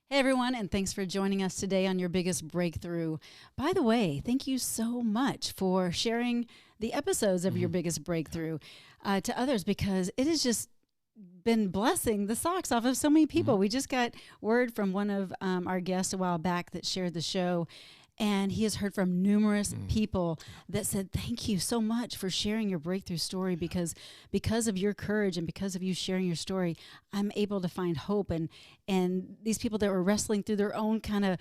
Hey everyone, and thanks for joining us today on Your Biggest Breakthrough. By the way, thank you so much for sharing the episodes of Your Biggest Breakthrough to others, because it has just been blessing the socks off of so many people. We just got word from one of our guests a while back that shared the show, and he has heard from numerous people that said, thank you so much for sharing your breakthrough story, because of your courage and because of you sharing your story, I'm able to find hope. And these people that were wrestling through their own kind of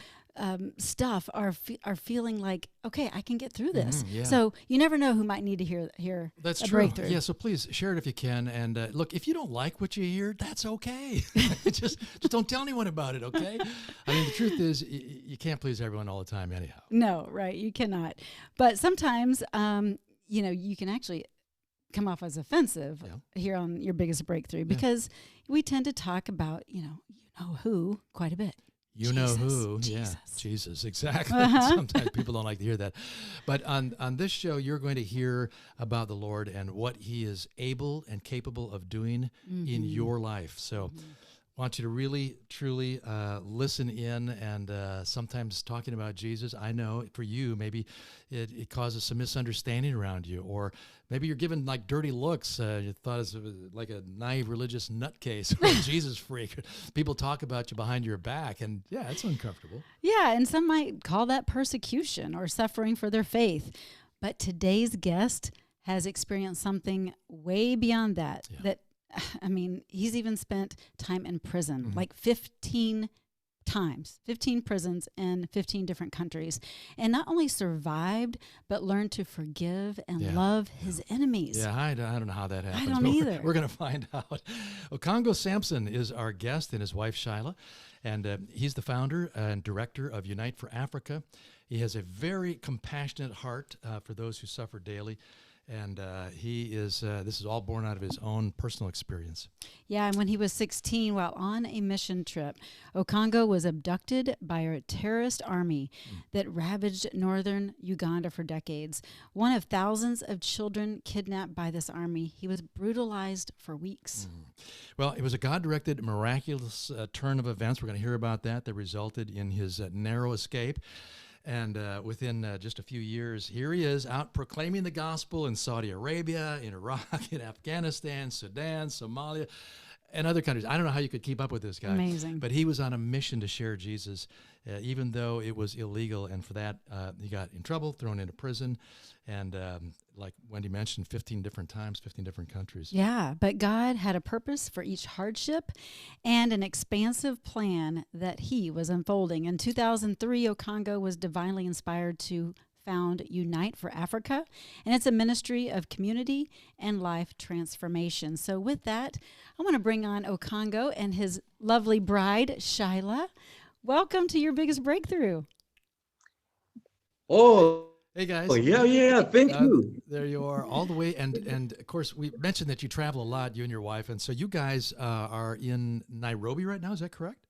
stuff are feeling like, okay, I can get through this. So you never know who might need to hear That's a true. breakthrough. Yeah, so please share it if you can. And look, if you don't like what you hear, that's okay. just don't tell anyone about it, okay? I mean, the truth is, you can't please everyone all the time anyhow. No, right, you cannot. But sometimes, you can actually come off as offensive here on Your Biggest Breakthrough, because we tend to talk about, you know who quite a bit. You know who, Jesus. Jesus, exactly. Sometimes people don't like to hear that. But on this show, you're going to hear about the Lord and what he is able and capable of doing in your life. So I want you to really, truly listen in, and sometimes talking about Jesus, I know for you, maybe it causes some misunderstanding around you, or maybe you're given like dirty looks. You thought it was like a naive religious nutcase or a Jesus freak. People talk about you behind your back, and yeah, it's uncomfortable. Yeah, and some might call that persecution or suffering for their faith. But today's guest has experienced something way beyond that. I mean, he's even spent time in prison, like 15 times, 15 prisons in 15 different countries, and not only survived, but learned to forgive and love his enemies. Yeah, I don't know how that happens. I don't either. We're going to find out. Okongo Samson is our guest, and his wife, Shyla, and he's the founder and director of Unite for Africa. He has a very compassionate heart for those who suffer daily. And this is all born out of his own personal experience. Yeah, and when he was 16, while on a mission trip, Okongo was abducted by a terrorist army that ravaged northern Uganda for decades. One of thousands of children kidnapped by this army, he was brutalized for weeks. Well, it was a God-directed, miraculous turn of events. We're going to hear about that resulted in his narrow escape. And within just a few years, here he is out proclaiming the gospel in Saudi Arabia, in Iraq, in Afghanistan, Sudan, Somalia, and other countries. I don't know how you could keep up with this guy. Amazing. But he was on a mission to share Jesus, even though it was illegal. And for that, he got in trouble, thrown into prison. And like Wendy mentioned, 15 different times, 15 different countries. Yeah, but God had a purpose for each hardship and an expansive plan that he was unfolding. In 2003, Okongo was divinely inspired to found Unite for Africa, and it's a ministry of community and life transformation. So with that, I want to bring on Okongo and his lovely bride, Shyla. Welcome to Your Biggest Breakthrough. Oh, hey guys. Oh, yeah. Thank you. There you are, all the way. And of course, we mentioned that you travel a lot, you and your wife. And so you guys are in Nairobi right now. Is that correct?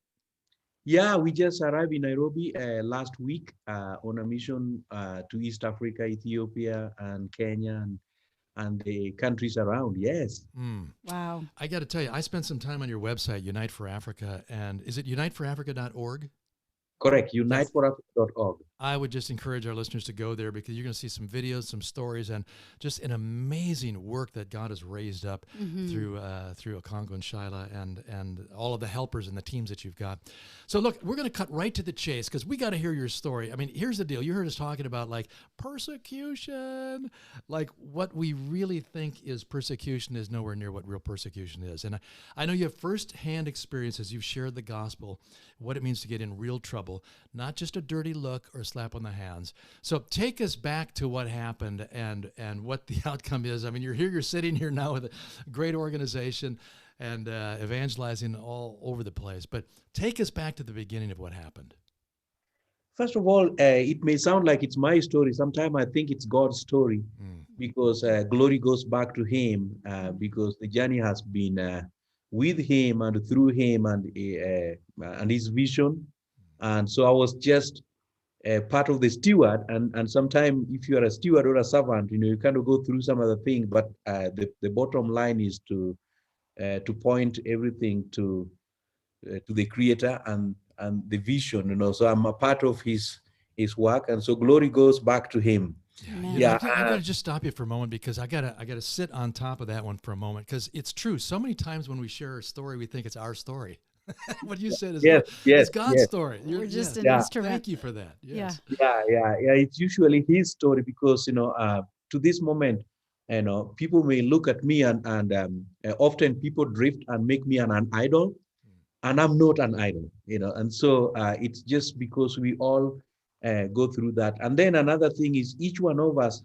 Yeah, we just arrived in Nairobi last week on a mission to East Africa, Ethiopia, and Kenya, and the countries around. Yes. Wow. I got to tell you, I spent some time on your website, Unite for Africa. And is it uniteforafrica.org? Correct, uniteforafrica.org. I would just encourage our listeners to go there, because you're going to see some videos, some stories, and just an amazing work that God has raised up through Okongo and Shyla and all of the helpers and the teams that you've got. So look, we're going to cut right to the chase, because we got to hear your story. I mean, here's the deal. You heard us talking about like persecution, like what we really think is persecution is nowhere near what real persecution is. And I know you have firsthand experiences. You've shared the gospel, what it means to get in real trouble, not just a dirty look or a slap on the hands. So take us back to what happened and what the outcome is. I mean, you're sitting here now with a great organization and evangelizing all over the place. But take us back to the beginning of what happened. First of all, it may sound like it's my story. Sometimes I think it's God's story, because glory goes back to him, because the journey has been with him and through him and his vision. And so I was just part of the steward. And sometimes if you are a steward or a servant, you kind of go through some other things. But the bottom line is to point everything to the Creator and and the vision, so I'm a part of his work, and so glory goes back to him. Yeah, I gotta just stop you for a moment, because I gotta sit on top of that one for a moment, because it's true. So many times when we share a story, we think it's our story. What you said is it's God's story. We're just an instrument. Thank you for that. Yes. Yeah. It's usually his story, because to this moment, people may look at me, and often people drift and make me an idol, and I'm not an idol, and so it's just because we all go through that. And then another thing is, each one of us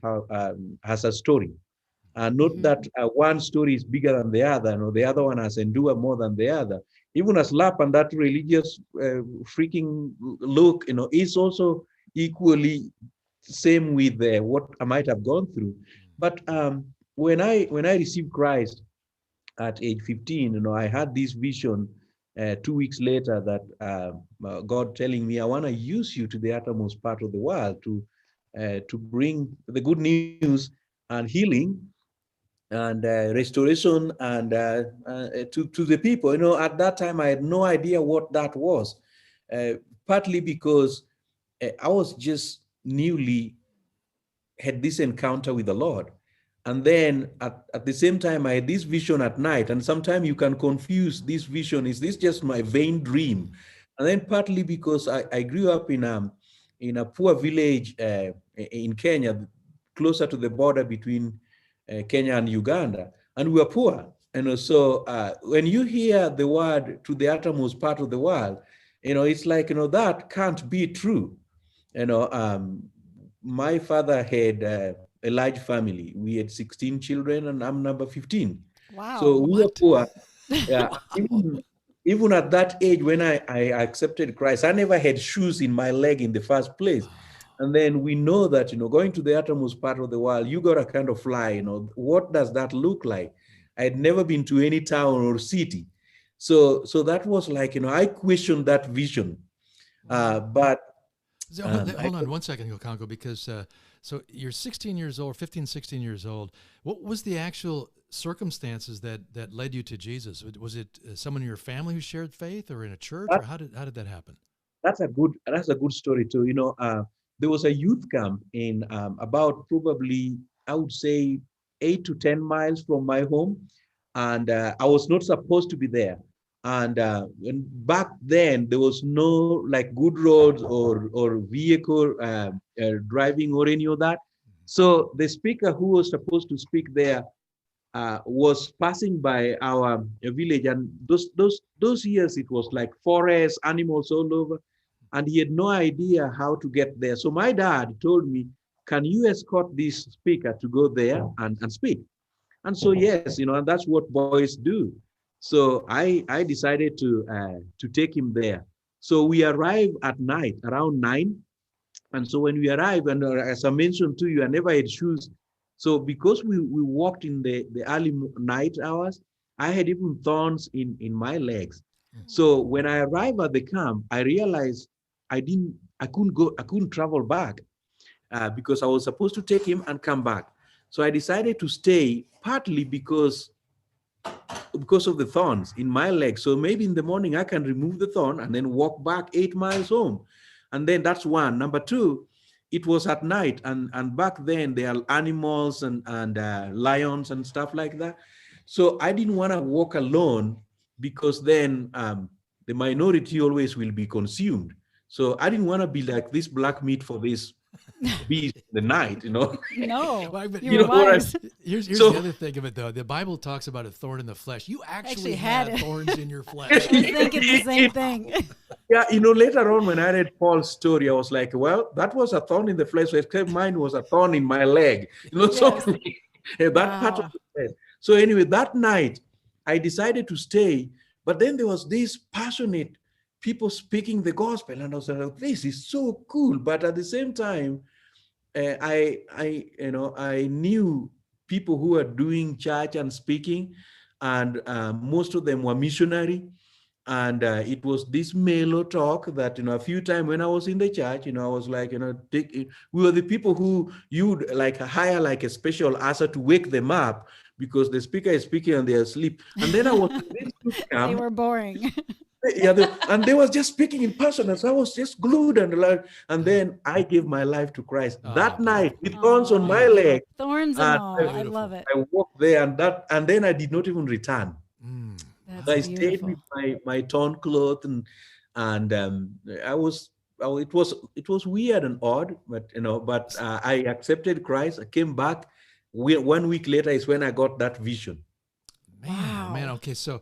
has a story, not that one story is bigger than the other, or the other one has endured more than the other. Even as lap and that religious freaking look, is also equally same with what I might have gone through. But when I received Christ at age 15, I had this vision 2 weeks later, that God telling me, I want to use you to the uttermost part of the world to bring the good news and healing and restoration and to the people. At that time, I had no idea what that was, partly because I was just newly had this encounter with the Lord. And then at the same time, I had this vision at night. And sometimes you can confuse this vision. Is this just my vain dream? And then partly because I grew up in a poor village in Kenya, closer to the border between Kenya and Uganda. And we were poor. And so when you hear the word to the uttermost part of the world, it's like, that can't be true. My father had a large family. We had 16 children, and I'm number 15. Wow. So we were poor. Yeah. Wow. Even at that age, when I accepted Christ, I never had shoes in my leg in the first place. And then we know that, going to the uttermost part of the world, you got to kind of fly, what does that look like? I had never been to any town or city. So that was like, I questioned that vision. But hold on one second, Okongo, because so you're 16 years old, 15, 16 years old. What was the actual circumstances that led you to Jesus? Was it someone in your family who shared faith, or in a church, or how did that happen? That's a good story too. There was a youth camp in about probably, I would say, 8 to 10 miles from my home, and I was not supposed to be there. And back then there was no like good roads or vehicle driving or any of that. So the speaker who was supposed to speak there was passing by our village, and those years it was like forests, animals all over, and he had no idea how to get there. So my dad told me, "Can you escort this speaker to go there and speak?" And so yes, and that's what boys do. So I decided to take him there. So we arrived at night around 9. And so when we arrived, and as I mentioned to you, I never had shoes. So because we walked in the early night hours, I had even thorns in my legs. So when I arrived at the camp, I realized I couldn't travel back because I was supposed to take him and come back. So I decided to stay, partly because of the thorns in my leg. So maybe in the morning I can remove the thorn and then walk back 8 miles home. And then that's one. Number two, it was at night, and back then there are animals and lions and stuff like that. So I didn't want to walk alone, because then the minority always will be consumed. So I didn't want to be like this black meat for this beast in the night, No, Well, but you were wise. Here's the other thing of it, though. The Bible talks about a thorn in the flesh. You actually had thorns in your flesh. I was thinking the same thing. Yeah, later on when I read Paul's story, I was like, well, that was a thorn in the flesh, except mine was a thorn in my leg. So that part of the flesh. So anyway, that night I decided to stay, but then there was this passionate people speaking the gospel, and I was like, this is so cool. But at the same time, I knew people who were doing church and speaking, and most of them were missionary. And it was this mellow talk that, a few times when I was in the church, I was like, we were the people who you would like hire like a special usher to wake them up, because the speaker is speaking and they're asleep. And then I was in this camp. They were boring. Yeah, and they was just speaking in person, and so I was just glued and then I gave my life to Christ that night with thorns on my Oh, leg. thorns and And all. I love it. I walked there, and then I did not even return. That's So I stayed with beautiful. my torn cloth, and I was. Oh, it was weird and odd, but I accepted Christ. I came back. 1 week later is when I got that vision. Man, oh man. Wow. Okay, so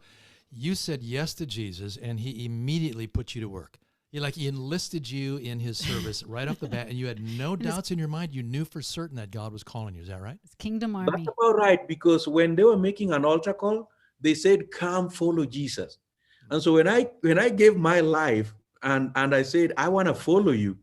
you said yes to Jesus, and he immediately put you to work. He enlisted you in his service right off the bat, and you had no doubts in your mind. You knew for certain that God was calling you. Is that right? It's Kingdom That's Army. about right, because when they were making an altar call, they said, "Come, follow Jesus." And so when I gave my life and I said, "I want to follow you,"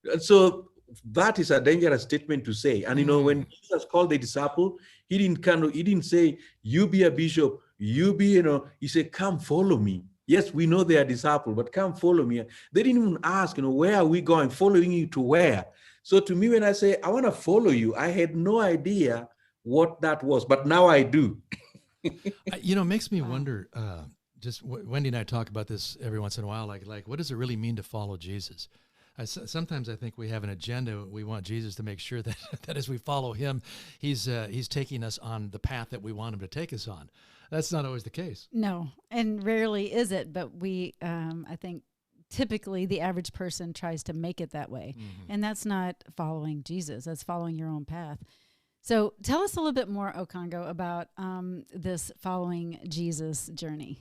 and so that is a dangerous statement to say. And when Jesus called the disciple, he didn't say, "You be a bishop, you be," he said, "Come, follow me." Yes, we know they are disciples, but come follow me. They didn't even ask, where are we going? Following you to where? So to me, when I say I want to follow you, I had no idea what that was, but now I do. It makes me wonder. Just Wendy and I talk about this every once in a while. Like, what does it really mean to follow Jesus? Sometimes I think we have an agenda. We want Jesus to make sure that that as we follow him, he's taking us on the path that we want him to take us on. That's not always the case. No, and rarely is it, but I think typically the average person tries to make it that way. And that's not following Jesus. That's following your own path. So tell us a little bit more, Okongo, about this following Jesus journey.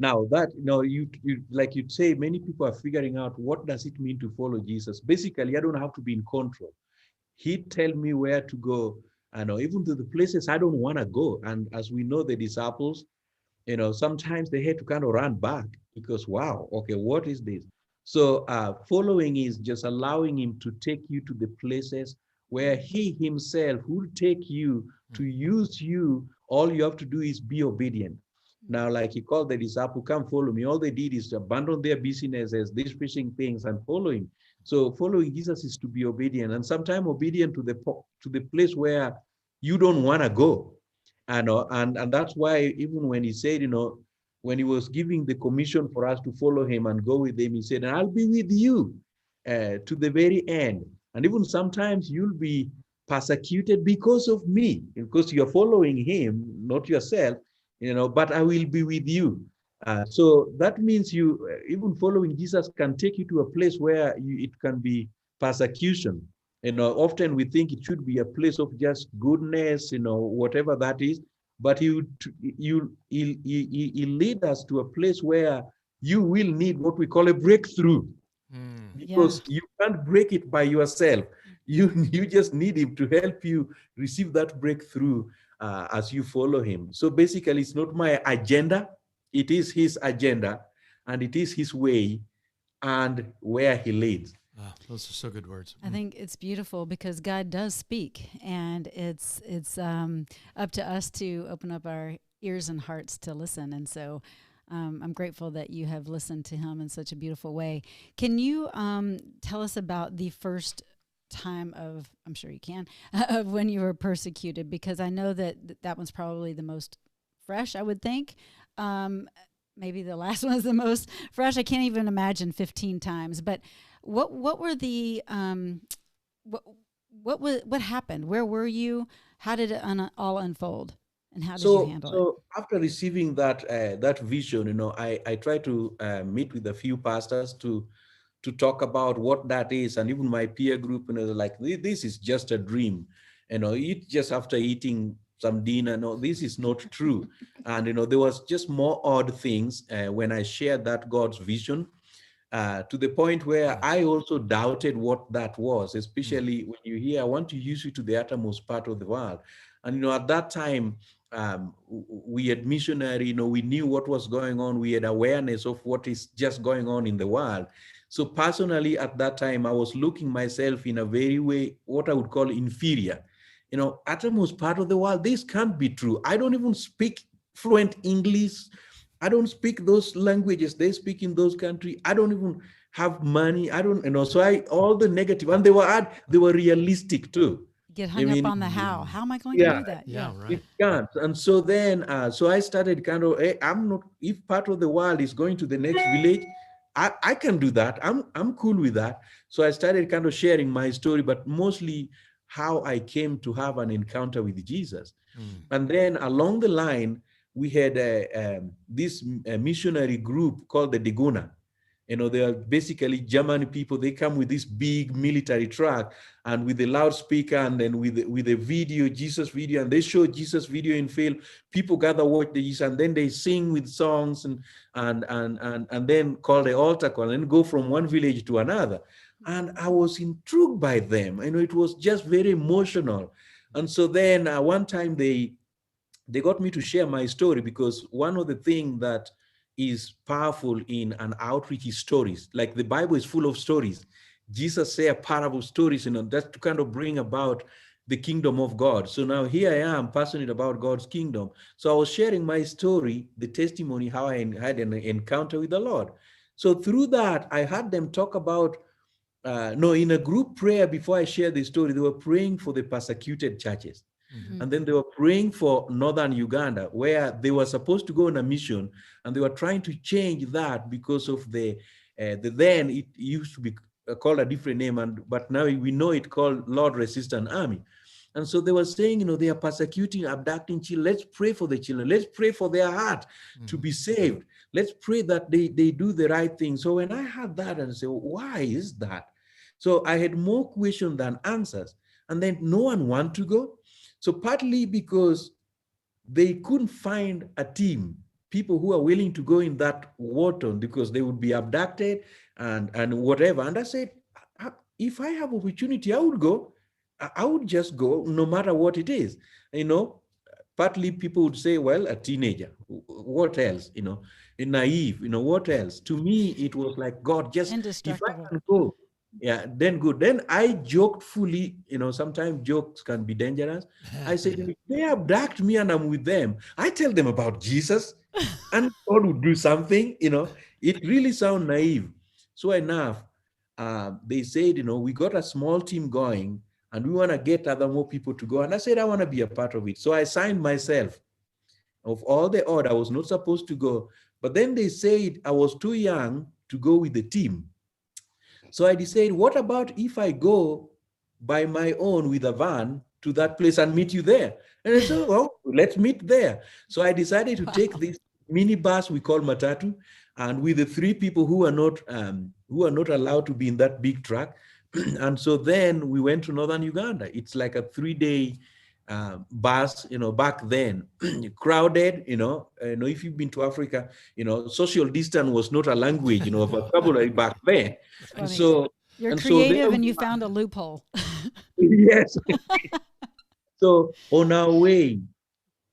Now that you like you'd say, many people are figuring out what does it mean to follow Jesus. Basically, I don't have to be in control. He'd tell me where to go, even to the places I don't want to go. And as we know, the disciples, sometimes they had to kind of run back because, wow, okay, what is this? So following is just allowing him to take you to the places where he himself will take you to use you. All you have to do is be obedient. Now, like he called the disciple, "Come follow me." All they did is to abandon their businesses, these fishing things, and follow him. So following Jesus is to be obedient, and sometimes obedient to the place where you don't want to go. And that's why even when he said, when he was giving the commission for us to follow him and go with him, he said, "I'll be with you to the very end. And even sometimes you'll be persecuted because of me, because you're following him, not yourself, but I will be with you." So that means even following Jesus can take you to a place where it can be persecution. Often we think it should be a place of just goodness, whatever that is. But he lead us to a place where you will need what we call a breakthrough, because you can't break it by yourself. You just need him to help you receive that breakthrough as you follow him. So basically, it's not my agenda; it is his agenda, and it is his way, and where he leads. Those are so good words. I think it's beautiful because God does speak, and it's up to us to open up our ears and hearts to listen. And so I'm grateful that you have listened to him in such a beautiful way. Can you tell us about the first time of, I'm sure you can, of when you were persecuted? Because I know that one's probably the most fresh, I would think. Maybe the last one is the most fresh. I can't even imagine 15 times. But what were the what happened? Where were you? How did it all unfold? And how did you handle it? So after receiving that vision, I try to meet with a few pastors to talk about what that is, and even my peer group, like, this is just a dream, eat just after eating some dinner. No, this is not true. And there was just more odd things when I shared that God's vision, to the point where I also doubted what that was, especially when you hear, "I want to use you to the uttermost part of the world." And at that time, we had missionary, we knew what was going on. We had awareness of what is just going on in the world. So personally, at that time, I was looking myself in a very way, what I would call inferior. Uttermost part of the world, this can't be true. I don't even speak fluent English. I don't speak those languages they speak in those countries. I don't even have money. I don't, so all the negative, and they were realistic too. Get I hung up mean, on the how. How am I going to yeah, do that? Yeah, right. it can't. And so then, so I started kind of, hey, I'm not, if part of the world is going to the next village, I can do that. I'm cool with that. So I started kind of sharing my story, but mostly how I came to have an encounter with Jesus. Mm. And then along the line, we had this missionary group called the Deguna. They are basically German people. They come with this big military truck and with the loudspeaker and then with the video, Jesus video, and they show Jesus video in film. People gather, watch the Jesus, and then they sing with songs and then call the altar call and go from one village to another. And I was intrigued by them. It was just very emotional. And so then one time they got me to share my story, because one of the things that is powerful in an outreach is stories. Like the Bible is full of stories. Jesus said parable stories, that's to kind of bring about the kingdom of God. So now here I am, passionate about God's kingdom. So I was sharing my story, the testimony, how I had an encounter with the Lord. So through that, I had them talk about, no, in a group prayer before I shared the story, they were praying for the persecuted churches. Mm-hmm. And then they were praying for northern Uganda, where they were supposed to go on a mission, and they were trying to change that because of the then it used to be called a different name, but now we know it called Lord Resistance Army. And so they were saying, they are persecuting, abducting children. Let's pray for the children. Let's pray for their heart to be saved. Let's pray that they do the right thing. So when I heard that, and I said, why is that? So I had more questions than answers. And then no one wanted to go. So partly because they couldn't find a team, people who are willing to go in that water, because they would be abducted and whatever. And I said, if I have opportunity, I would go. I would just go no matter what it is. Partly people would say, well, a teenager, what else? Naive, what else? To me, it was like, God, just if I can go, yeah, then good. Then I joked fully, sometimes jokes can be dangerous. I said, if they abduct me and I'm with them, I tell them about Jesus and God would do something, it really sounds naive. So enough, they said, we got a small team going and we want to get other more people to go. And I said, I want to be a part of it. So I signed myself. Of all the odd, I was not supposed to go. But then they said I was too young to go with the team. So I decided, what about if I go by my own with a van to that place and meet you there? And I said, well, let's meet there. So I decided to take this mini bus we call Matatu, and with the 3 people who are not allowed to be in that big truck. And so then we went to northern Uganda. It's like a 3-day bus, back then, crowded, if you've been to Africa, social distance was not a language, a vocabulary back then. And so you're creative and you found a loophole. Yes. So on our way,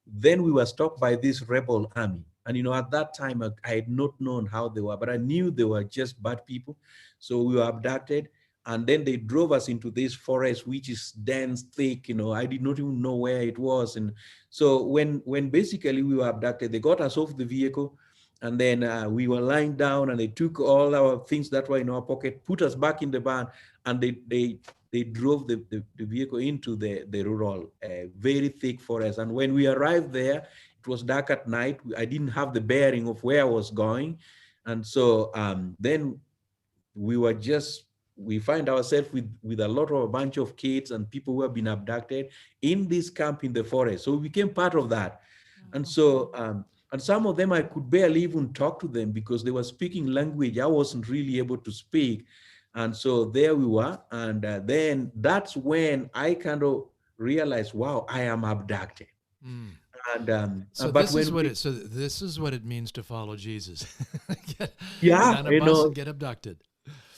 then we were stopped by this rebel army. And, at that time, I had not known how they were, but I knew they were just bad people. So we were abducted. And then they drove us into this forest, which is dense, thick. I did not even know where it was. And so when basically we were abducted, they got us off the vehicle. And then we were lying down and they took all our things that were in our pocket, put us back in the van, and they drove the vehicle into the rural, very thick forest. And when we arrived there, it was dark at night. I didn't have the bearing of where I was going. And so then we find ourselves with a bunch of kids and people who have been abducted in this camp in the forest. So we became part of that. And so, and some of them, I could barely even talk to them because they were speaking language I wasn't really able to speak. And so there we were. And then that's when I kind of realized, wow, I am abducted. Mm. And so but this is what it means to follow Jesus. Get on a bus and get abducted.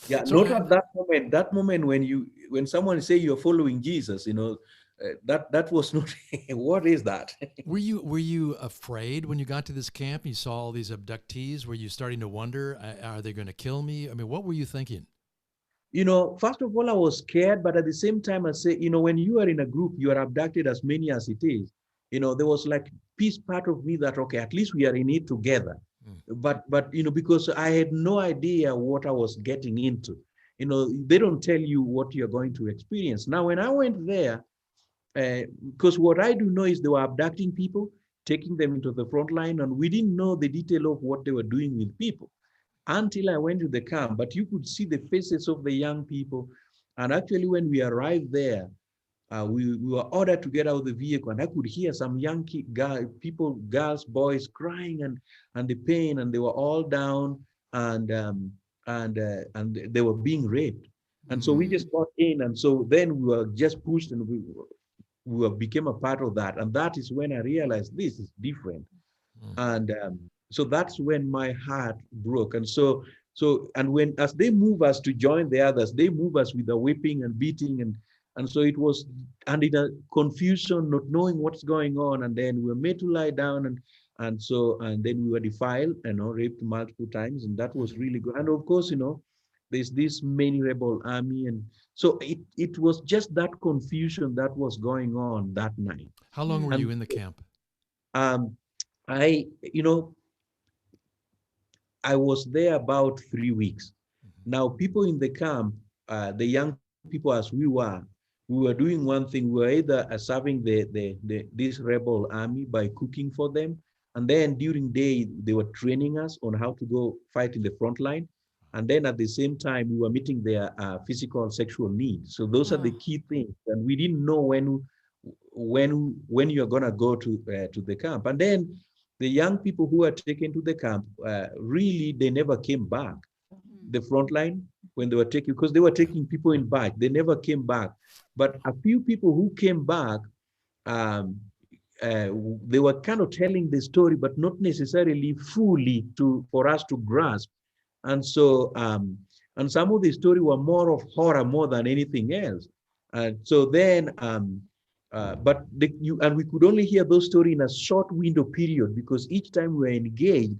Yeah, so not at that moment. That moment when someone say you're following Jesus, that was not. What is that? Were you afraid when you got to this camp? You saw all these abductees. Were you starting to wonder, are they going to kill me? I mean, what were you thinking? First of all, I was scared, but at the same time, I say, when you are in a group, you are abducted as many as it is. There was like peace part of me that, okay, at least we are in it together. But because I had no idea what I was getting into. They don't tell you what you're going to experience. Now, when I went there, because what I do know is they were abducting people, taking them into the front line, and we didn't know the detail of what they were doing with people until I went to the camp. But you could see the faces of the young people. And actually, when we arrived there, we were ordered to get out of the vehicle, and I could hear some young people, girls, boys crying and the pain, and they were all down and and they were being raped. And so we Mm. just got in, and so then we were just pushed, and we became a part of that. And that is when I realized this is different. And so that's when my heart broke. And and when, as they move us to join the others, they move us with a whipping and beating, and so it was, and in a confusion, not knowing what's going on. And then we were made to lie down, and then we were defiled, raped multiple times, and that was really good. And of course, there's this many rebel army, and so it was just that confusion that was going on that night. How long were Mm. you And in the camp? um, I, I was there about 3 weeks. Now, people in the camp, the young people as we were doing one thing. We were either serving this rebel army by cooking for them, and then during day they were training us on how to go fight in the front line, and then at the same time we were meeting their physical sexual needs. So those are the Oh. key things, and we didn't know when you're gonna go to the camp. And then the young people who were taken to the camp, really they never came back. Mm. The front line, when they were taking, because they were taking people in back, they never came back. But a few people who came back, um, uh, they were kind of telling the story, but not necessarily fully for us to grasp. And so, and some of the story were more of horror more than anything else. And so then, but and we could only hear those stories in a short window period, because each time we were engaged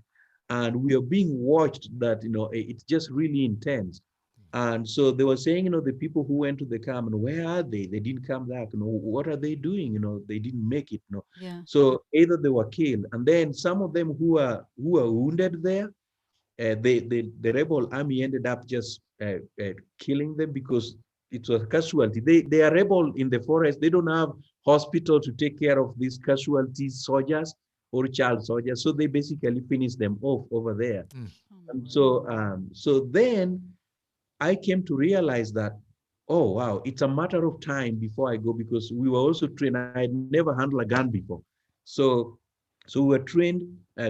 and we are being watched, that, it's just really intense. And so they were saying, the people who went to the camp, and where are they? They didn't come back. What are they doing? They didn't make it. Yeah. So either they were killed, and then some of them who are wounded there, the rebel army ended up just killing them, because it was casualty. They are rebel in the forest. They don't have hospital to take care of these casualties, soldiers or child soldiers. So they basically finish them off over there. Mm. Oh my And word. so then I came to realize that, oh wow, it's a matter of time before I go, because we were also trained. I had never handled a gun before. So so we were trained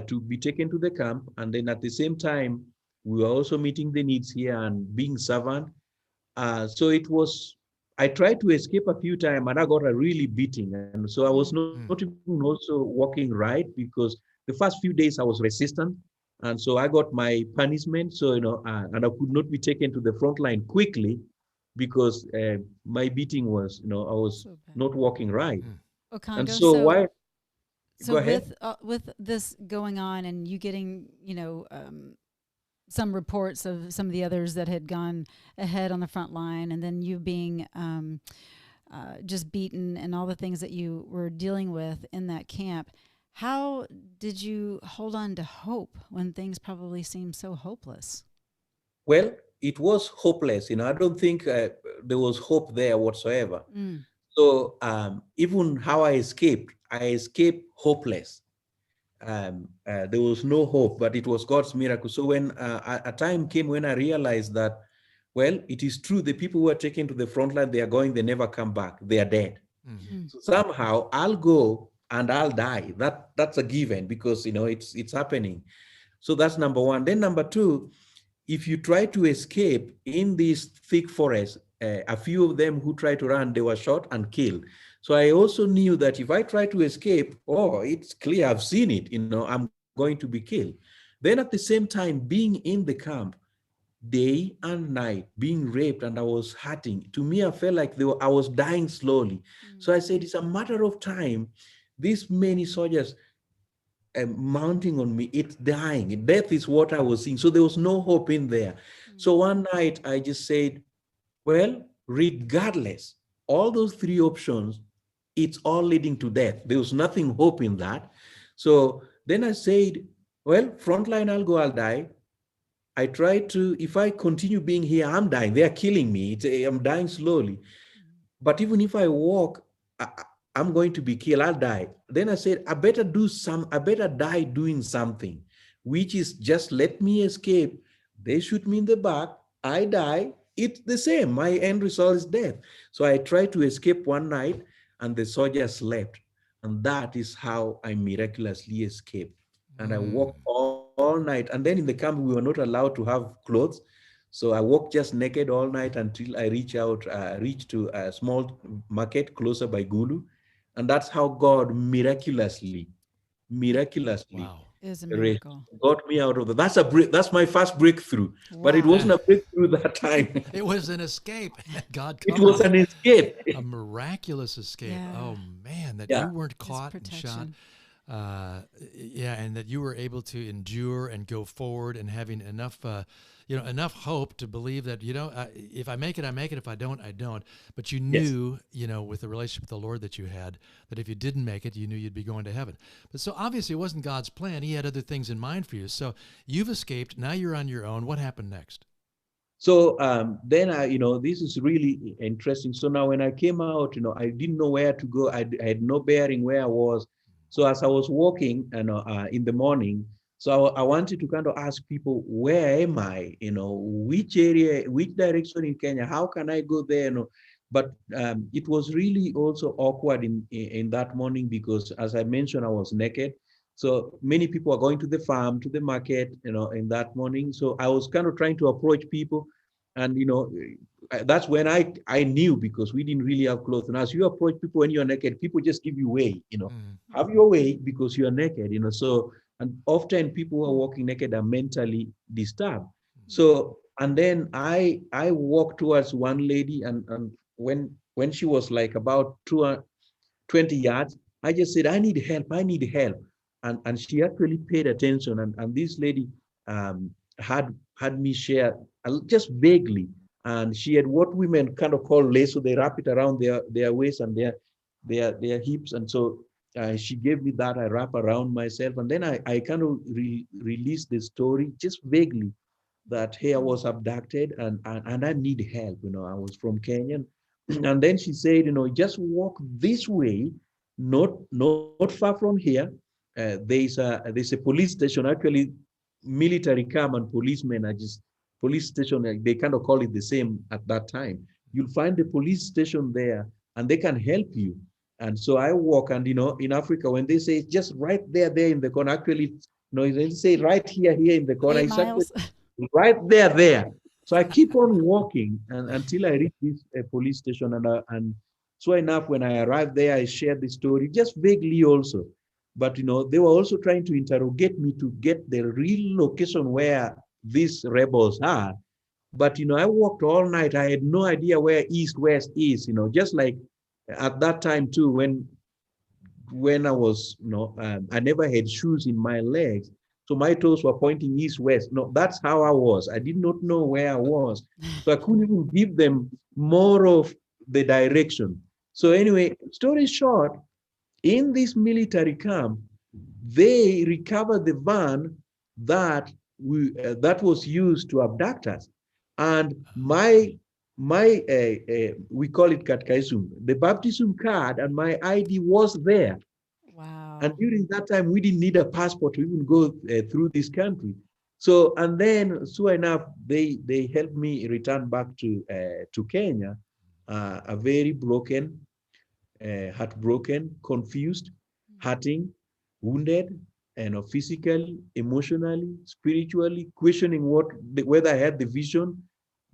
to be taken to the camp, and then at the same time, we were also meeting the needs here and being servant. So it was, I tried to escape a few times, and I got a really beating. And so I was not even Mm. also walking right, because the first few days I was resistant. And so I got my punishment. So, and I could not be taken to the front line quickly, because my beating was, I was So bad. not walking right. Mm. And Okongo, so so why, so go ahead. with this going on and you getting, some reports of some of the others that had gone ahead on the front line, and then you being just beaten and all the things that you were dealing with in that camp. How did you hold on to hope when things probably seemed so hopeless? Well, it was hopeless. I don't think there was hope there whatsoever. Mm. So even how I escaped hopeless. There was no hope, but it was God's miracle. So when a time came when I realized that, well, it is true, the people who are taken to the front line, they are going, they never come back, they are dead. Mm. Mm. So somehow I'll go and I'll die. That's a given, because it's happening. So that's number one. Then number two, if you try to escape in this thick forest, a few of them who tried to run, they were shot and killed. So I also knew that if I try to escape, oh, it's clear, I've seen it, I'm going to be killed. Then at the same time, being in the camp, day and night, being raped, and I was hurting. To me, I felt like I was dying slowly. So I Mm. said, it's a matter of time. These many soldiers mounting on me, it's dying. Death is what I was seeing. So there was no hope in there. So Mm. one night I just said, well, regardless, all those three options, it's all leading to death. There was nothing hope in that. So then I said, well, frontline, I'll go, I'll die. I try to, if I continue being here, I'm dying. They're killing me. I'm dying slowly. Mm. But even if I walk, I'm going to be killed. I'll die. Then I said, I better die doing something, which is just let me escape. They shoot me in the back. I die. It's the same. My end result is death. So I tried to escape one night and the soldier slept. And that is how I miraculously escaped. And I Mm. walked all night. And then in the camp, we were not allowed to have clothes. So I walked just naked all night until I reached to a small market closer by Gulu. And that's how God miraculously Wow. Is a raised, miracle. got me out of that. That's my first breakthrough. But it Wow. wasn't a breakthrough that time. It was an escape. God It covered was you. an escape. A miraculous escape. Yeah. Oh man, that Yeah. you weren't His caught and shot. protection. Yeah, and that you were able to endure and go forward and having enough, enough hope to believe that if I make it, I make it. If I don't, I don't. But you Yes. knew, with the relationship with the Lord that you had, that if you didn't make it, you knew you'd be going to heaven. But so obviously it wasn't God's plan. He had other things in mind for you. So you've escaped. Now you're on your own. What happened next? So then this is really interesting. So now when I came out, I didn't know where to go. I had no bearing where I was. So as I was walking, in the morning, so I wanted to kind of ask people, where am I? Which area, which direction in Kenya? How can I go there? But it was really also awkward in that morning because, as I mentioned, I was naked. So many people are going to the farm, to the market, in that morning. So I was kind of trying to approach people, and that's when I knew, because we didn't really have clothes. And as you approach people when you're naked, people just give you way. Mm. Have your way because you're naked. So, and often people who are walking naked are mentally disturbed. So, and then I walked towards one lady, and when she was like about 20 yards, I just said, I need help. And she actually paid attention. And this lady had me share just vaguely. And she had what women kind of call lace, so they wrap it around their waist and their hips. And so she gave me that. I wrap around myself. And then I kind of released the story just vaguely that, hey, I was abducted and I need help. I was from Kenya. And then she said, just walk this way, not far from here. There's a police station. Actually, military come and policemen are just police station. They kind of call it the same at that time. You'll find the police station there, and they can help you. And so I walk, and in Africa, when they say just right there in the corner, actually, they say right here in the corner. Eight It's actually miles. right there. So I keep on walking until I reach this police station. And so enough, when I arrived there, I shared the story just vaguely also. But they were also trying to interrogate me to get the real location where these rebels are. But I walked all night. I had no idea where east west is. Just like at that time too, when I was, I never had shoes in my legs. So my toes were pointing east, west. No, that's how I was. I did not know where I was. So I couldn't even give them more of the direction. So anyway, story short, in this military camp, they recovered the van that was used to abduct us. And we call it katkaisum, the baptism card and my ID was there. And Wow. during that time, we didn't need a passport to even go through this country. So, and then, so enough, they helped me return back to Kenya, a very broken, heartbroken, confused, hurting, wounded, physically, emotionally, spiritually, questioning whether I had the vision.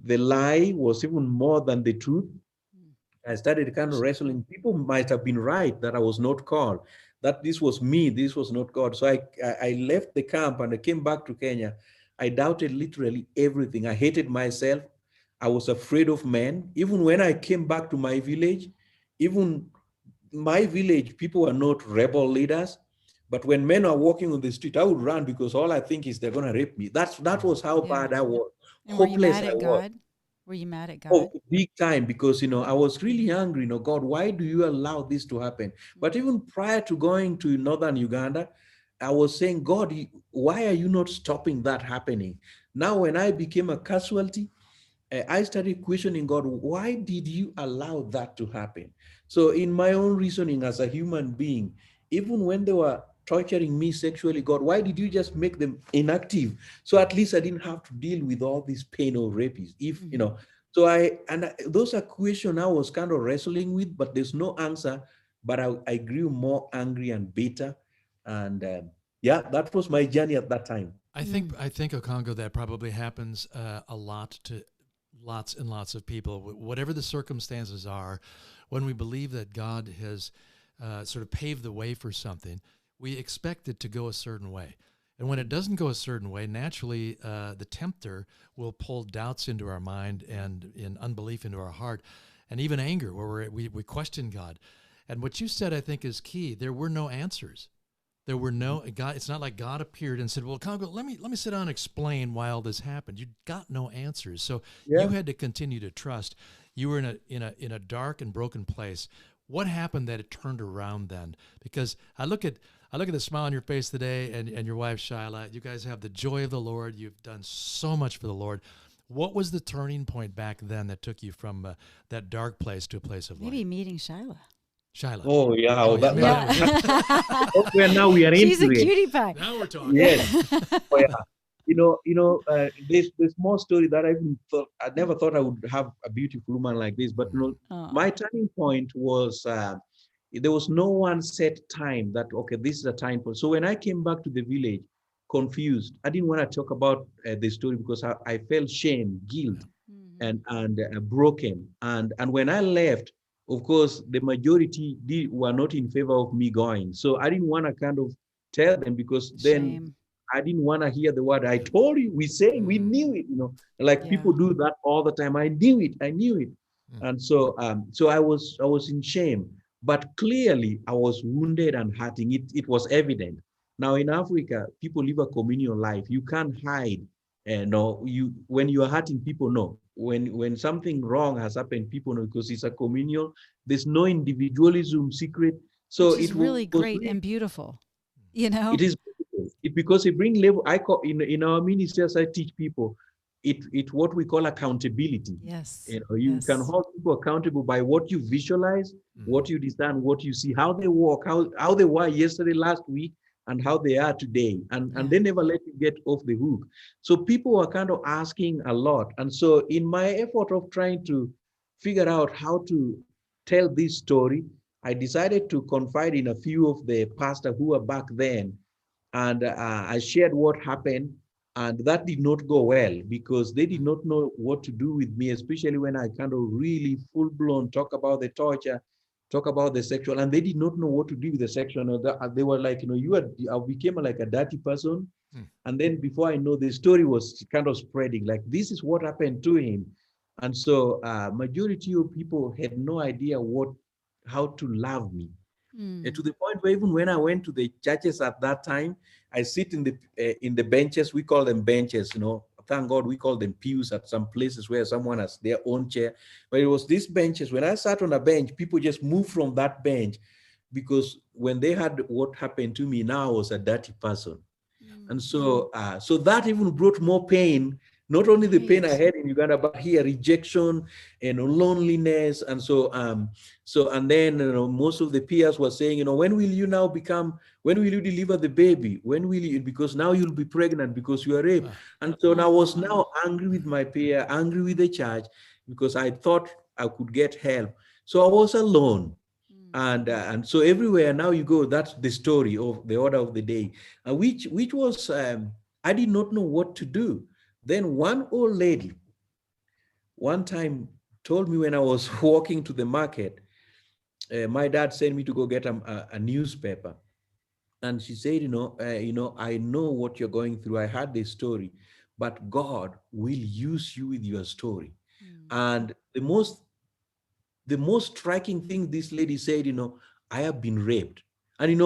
The lie was even more than the truth. I started kind of wrestling. People might have been right that I was not called, that this was me, this was not God. So I left the camp and I came back to Kenya. I doubted literally everything. I hated myself. I was afraid of men. Even when I came back to even my village, people were not rebel leaders. But when men are walking on the street, I would run because all I think is they're gonna rape me. That was how Yeah. bad I was, And were you hopeless mad I at was. God? Were you mad at Oh, God? big time, because I was really angry. God, why do you allow this to happen? But even prior to going to northern Uganda, I was saying, God, why are you not stopping that happening? Now, when I became a casualty, I started questioning God, why did you allow that to happen? So in my own reasoning as a human being, even when they were torturing me sexually, God, why did you just make them inactive? So at least I didn't have to deal with all this pain of rapists. If, you know, so those are questions I was kind of wrestling with, but there's no answer. But I grew more angry and bitter. And yeah, that was my journey at that time. I think Okongo, that probably happens a lot to lots and lots of people. Whatever the circumstances are, when we believe that God has sort of paved the way for something, we expect it to go a certain way. And when it doesn't go a certain way, naturally the tempter will pull doubts into our mind and in unbelief into our heart, and even anger, where we question God. And what you said, I think, is key. There were no answers. There were no God. It's not like God appeared and said, "Well, Congo, let me sit down and explain why all this happened." You got no answers, so you had to continue to trust. You were in a dark and broken place. What happened that it turned around then? Because I look at the smile on your face today, and your wife Shyla. You guys have the joy of the Lord. You've done so much for the Lord. What was the turning point back then that took you from that dark place to a place of light? Maybe meeting Shyla. Shyla. Oh yeah, now we are She's into a it. cutie pie. Now we're talking. Yes. Oh, yeah. There's more story that I never thought I would have a beautiful woman like this. But my turning point was there was no one set time that okay, this is a time point. So when I came back to the village, confused, I didn't want to talk about the story because I felt shame, guilt, and broken. And when I left, of course, the majority were not in favor of me going. So I didn't want to kind of tell them because then I didn't want to hear the word. I told you, we knew it, like people do that all the time. I knew it. And so I was in shame, but clearly I was wounded and hurting. It was evident. Now in Africa, people live a communal life. You can't hide. When you are hurting, people know. When something wrong has happened, people know because it's a communal. There's no individualism, secret. So which is really great and beautiful. It is beautiful. Because it brings level. I call in our ministries, I teach people. It what we call accountability. Yes. You can hold people accountable by what you visualize, what you discern, what you see, how they walk, how they were yesterday, last week, and how they are today, and they never let you get off the hook. So people are kind of asking a lot, and so in my effort of trying to figure out how to tell this story, I decided to confide in a few of the pastors who were back then, and I shared what happened, and that did not go well because they did not know what to do with me, especially when I kind of really full-blown talk about the torture, talk about the sexual, and they did not know what to do with the sexual. They were like, I became like a dirty person. And then before I know, the story was kind of spreading, like this is what happened to him. And so majority of people had no idea how to love me. To the point where even when I went to the churches at that time, I sit in the benches. We call them benches, Thank God we call them pews at some places where someone has their own chair. But it was these benches. When I sat on a bench, people just moved from that bench because when they had what happened to me, now I was a dirty person. And so that even brought more pain, not only the pain I had in Uganda, but here rejection and loneliness. And so and then most of the peers were saying, when will you deliver the baby? When will you, because now you'll be pregnant because you are raped. And so I was now angry with my peer, angry with the church, because I thought I could get help. So I was alone. And so everywhere now you go, that's the story of the order of the day, which was, I did not know what to do. Then one old lady one time told me when I was walking to the market, my dad sent me to go get a newspaper. And she said, I know what you're going through. I heard this story, but God will use you with your story. And the most striking thing this lady said, I have been raped. And,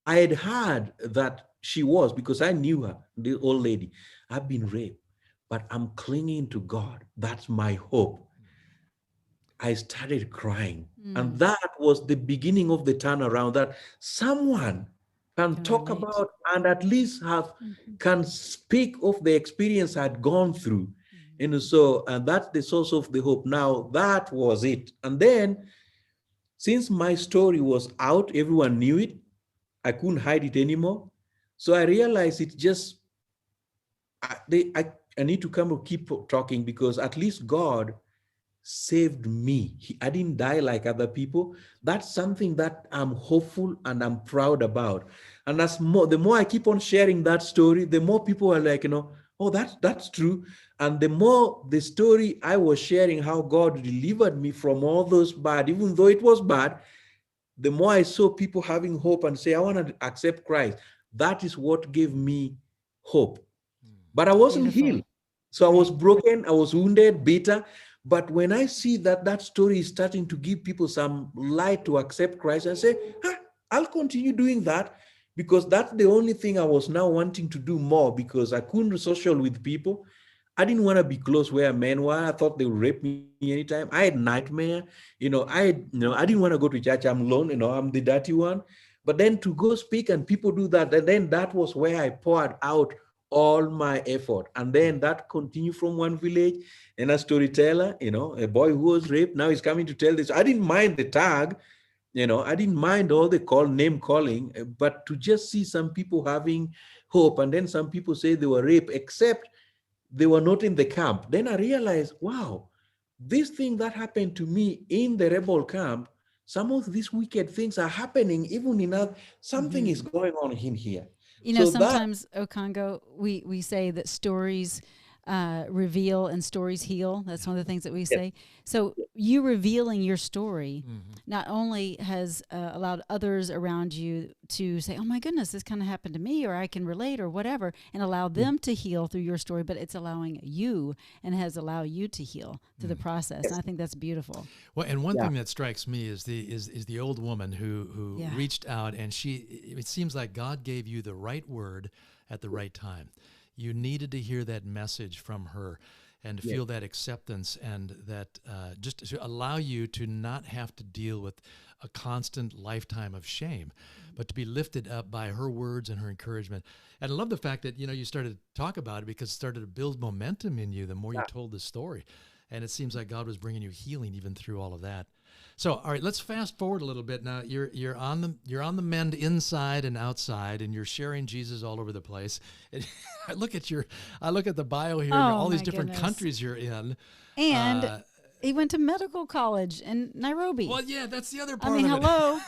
I had heard that she was, because I knew her, the old lady. I've been raped, but I'm clinging to God. That's my hope. I started crying. And that was the beginning of the turnaround, that someone can talk about and at least can speak of the experience I'd gone through. And that's the source of the hope. Now, that was it. And then since my story was out, everyone knew it. I couldn't hide it anymore. So I realized it just, I need to come and keep talking because at least God saved me. I didn't die like other people. That's something that I'm hopeful and I'm proud about. And the more I keep on sharing that story, the more people are like, oh, that's true. And the more the story I was sharing, how God delivered me from all those bad, even though it was bad, the more I saw people having hope and say, I want to accept Christ. That is what gave me hope. But I wasn't Beautiful. healed. So I was Right. broken, I was wounded, bitter. But when I see that that story is starting to give people some light to accept Christ, I say, I'll continue doing that because that's the only thing I was now wanting to do more because I couldn't social with people. I didn't want to be close where men were. I thought they would rape me anytime. I had nightmare. I didn't want to go to church. I'm alone. I'm the dirty one. But then to go speak and people do that, and then that was where I poured out all my effort. And then that continued from one village. And a storyteller, a boy who was raped, now he's coming to tell this. I didn't mind the tag, I didn't mind all the name calling, but to just see some people having hope. And then some people say they were raped, except they were not in the camp. Then I realized, wow, this thing that happened to me in the rebel camp, some of these wicked things are happening even in other, something is going on in here. So that, Sometimes, Okongo, we say that stories reveal and stories heal. That's one of the things that we yes, say. So you revealing your story not only has allowed others around you to say, oh my goodness, this kind of happened to me, or I can relate, or whatever, and allow them to heal through your story, but it's allowing you and has allowed you to heal through the process. And I think that's beautiful. Well, and one yeah, thing that strikes me is the old woman who Yeah. reached out, and it seems like God gave you the right word at the right time. You needed to hear that message from her and to yes, feel that acceptance, and that just to allow you to not have to deal with a constant lifetime of shame, but to be lifted up by her words and her encouragement. And I love the fact that you started to talk about it because it started to build momentum in you the more you yeah. told the story. And it seems like God was bringing you healing even through all of that. So, all right, let's fast forward a little bit. Now, you're on the mend inside and outside, and you're sharing Jesus all over the place. And I look at the bio here, and Oh all these my different goodness. countries you're in. And Uh, he went to medical college in Nairobi. well, yeah, that's the other I part mean, of it. hello.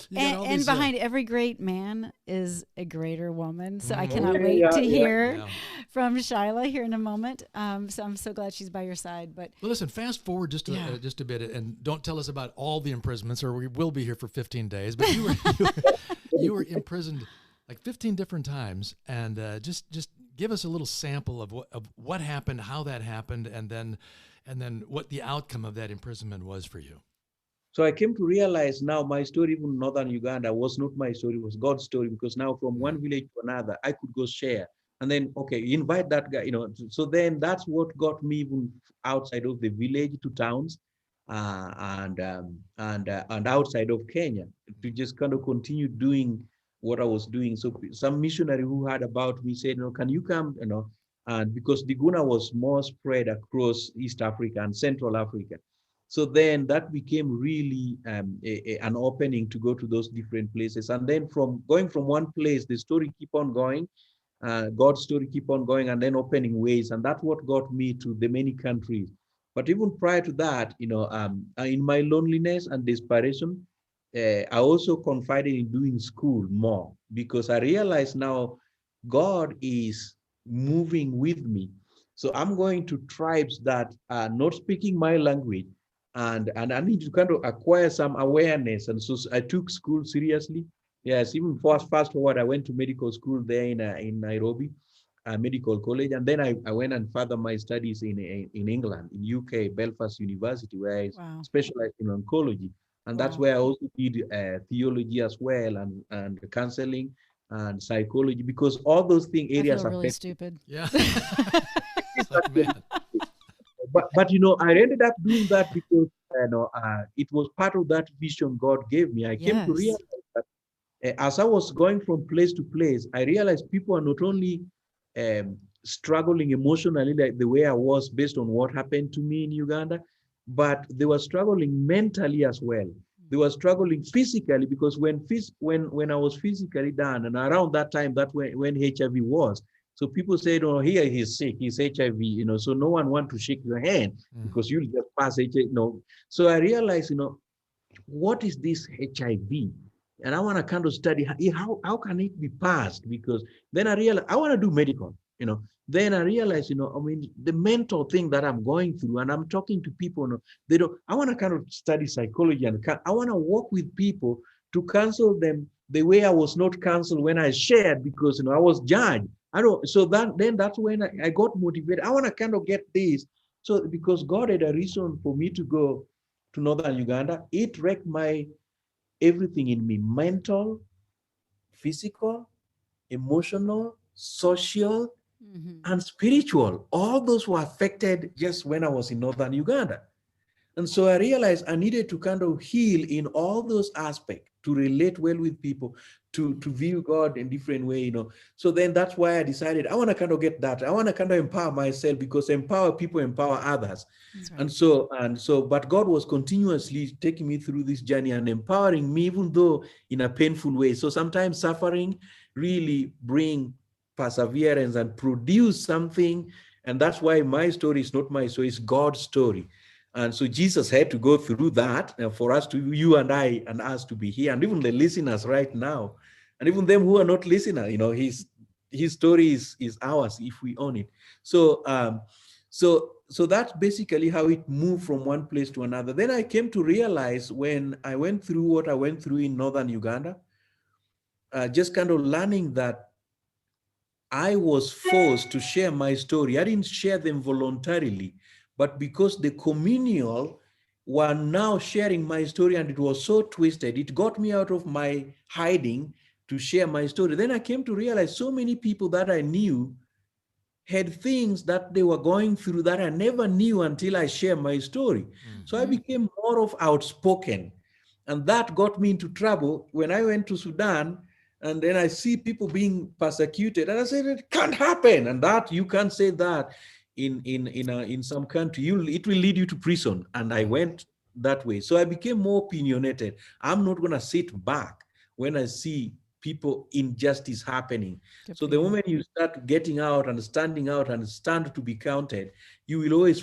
You got all And these, behind every great man is a greater woman. So I Mhm. cannot Yeah, wait to yeah. hear Yeah. from Shyla here in a moment. So I'm so glad she's by your side. But Well, listen, fast forward Yeah. just a bit, and don't tell us about all the imprisonments, or we will be here for 15 days. But you were imprisoned like 15 different times, and just give us a little sample of what happened, how that happened, and then what the outcome of that imprisonment was for you. So I came to realize now my story, even in northern Uganda, was not my story, it was God's story. Because now from one village to another, I could go share. And then, okay, invite that guy, So then that's what got me even outside of the village to towns, and outside of Kenya to just kind of continue doing what I was doing. So some missionary who heard about me said, can you come, and because the Guna was more spread across East Africa and Central Africa. So then that became really an opening to go to those different places. And then from going from one place, the story keep on going, God's story keep on going, and then opening ways. And that's what got me to the many countries. But even prior to that, in my loneliness and desperation, I also confided in doing school more because I realized now God is moving with me. So I'm going to tribes that are not speaking my language, and I need to kind of acquire some awareness. And so I took school seriously. Yes, even fast forward, I went to medical school there in Nairobi, medical college, and then I went and further my studies in England, in UK, Belfast University, where I Wow. specialized in oncology, and that's Wow. where I also did theology as well, and counseling and psychology, because all those thing I feel areas really affect. stupid. Yeah, it's like, man. But I ended up doing that because it was part of that vision God gave me. I came to Yes. realize that as I was going from place to place, I realized people are not only struggling emotionally like the way I was based on what happened to me in Uganda, but they were struggling mentally as well. They were struggling physically because when I was physically done, and around that time, that when HIV was, so people said, "Oh, here he's sick, he's HIV," So no one want to shake your hand because you'll just pass HIV. So I realized, what is this HIV? And I want to kind of study how can it be passed? Because then I realized I want to do medical. Then I realized, I mean, the mental thing that I'm going through, and I'm talking to people, they don't. I want to kind of study psychology, and I want to work with people to counsel them the way I was not counseled when I shared, because I was judged. I don't. So then that's when I got motivated. I want to kind of get this. So because God had a reason for me to go to northern Uganda, it wrecked my everything in me: mental, physical, emotional, social, and spiritual. All those were affected just when I was in northern Uganda. And so I realized I needed to kind of heal in all those aspects, to relate well with people, to view God in different way. So then that's why I decided I want to kind of get that. I want to kind of empower myself, because empower people, empower others. Right. And so, but God was continuously taking me through this journey and empowering me, even though in a painful way. So sometimes suffering really bring perseverance and produce something. And that's why my story is not my story, it's God's story. And so Jesus had to go through that for us to, you and I, and us to be here, and even the listeners right now, and even them who are not listeners, his story is ours if we own it. So that's basically how it moved from one place to another. Then I came to realize, when I went through what I went through in northern Uganda, just kind of learning that I was forced to share my story. I didn't share them voluntarily, but because the communal were now sharing my story, and it was so twisted, it got me out of my hiding to share my story. Then I came to realize so many people that I knew had things that they were going through that I never knew until I shared my story. So I became more of outspoken. And that got me into trouble when I went to Sudan. And then I see people being persecuted, and I said, it can't happen. And that you can't say that in some country. It will lead you to prison. And I went that way. So I became more opinionated. I'm not going to sit back when I see people injustice happening. So the moment you start getting out and standing out and stand to be counted, you will always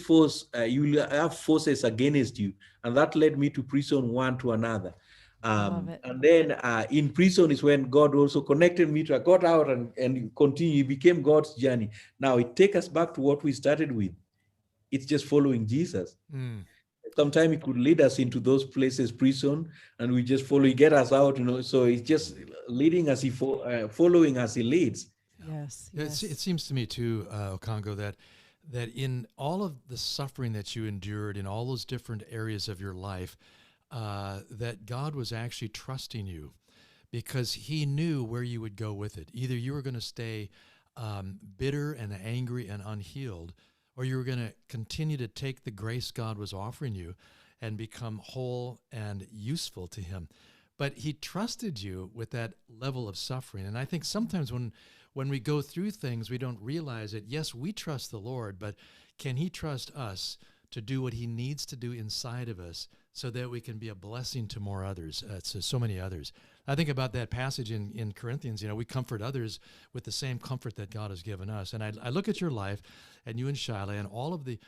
you will have forces against you. And that led me to prison, one to another. And then in prison is when God also connected me to, I got out and continue, it became God's journey. Now it takes us back to what we started with. It's just following Jesus. Sometimes it could lead us into those places, prison, and we just follow, he get us out, so it's just leading us, following us, he leads. Yes. It seems to me too, Okongo, that in all of the suffering that you endured in all those different areas of your life, that God was actually trusting you, because he knew where you would go with it. Either you were going to stay bitter and angry and unhealed, or you were going to continue to take the grace God was offering you and become whole and useful to him. But he trusted you with that level of suffering. And I think sometimes when we go through things, we don't realize it. Yes, we trust the Lord, but can he trust us to do what he needs to do inside of us so that we can be a blessing to more others, to so many others? I think about that passage in Corinthians, we comfort others with the same comfort that God has given us. And I look at your life, and you and Shyla, and all of the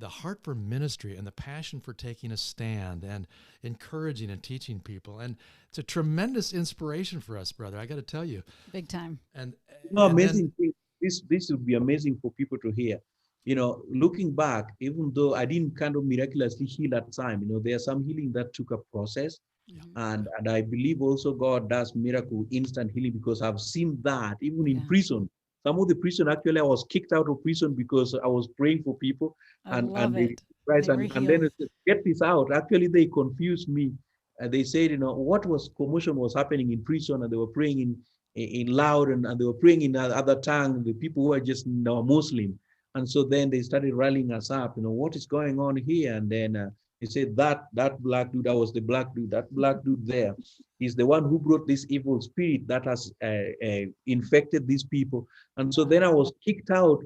heart for ministry and the passion for taking a stand and encouraging and teaching people. And it's a tremendous inspiration for us, brother. I got to tell you. Big time. And amazing thing. This would be amazing for people to hear. Looking back, even though I didn't kind of miraculously heal at time, there's some healing that took a process. And I believe also God does miracle, instant healing, because I've seen that even in prison. Some of the prison, actually, I was kicked out of prison because I was praying for people. And then get this out. Actually, they confused me. They said, what was commotion was happening in prison, and they were praying in loud, and they were praying in other tongue, the people who are just Muslim. And so then they started rallying us up, what is going on here? And then he said that black dude, I was the black dude, that black dude there is the one who brought this evil spirit that has infected these people. And so then I was kicked out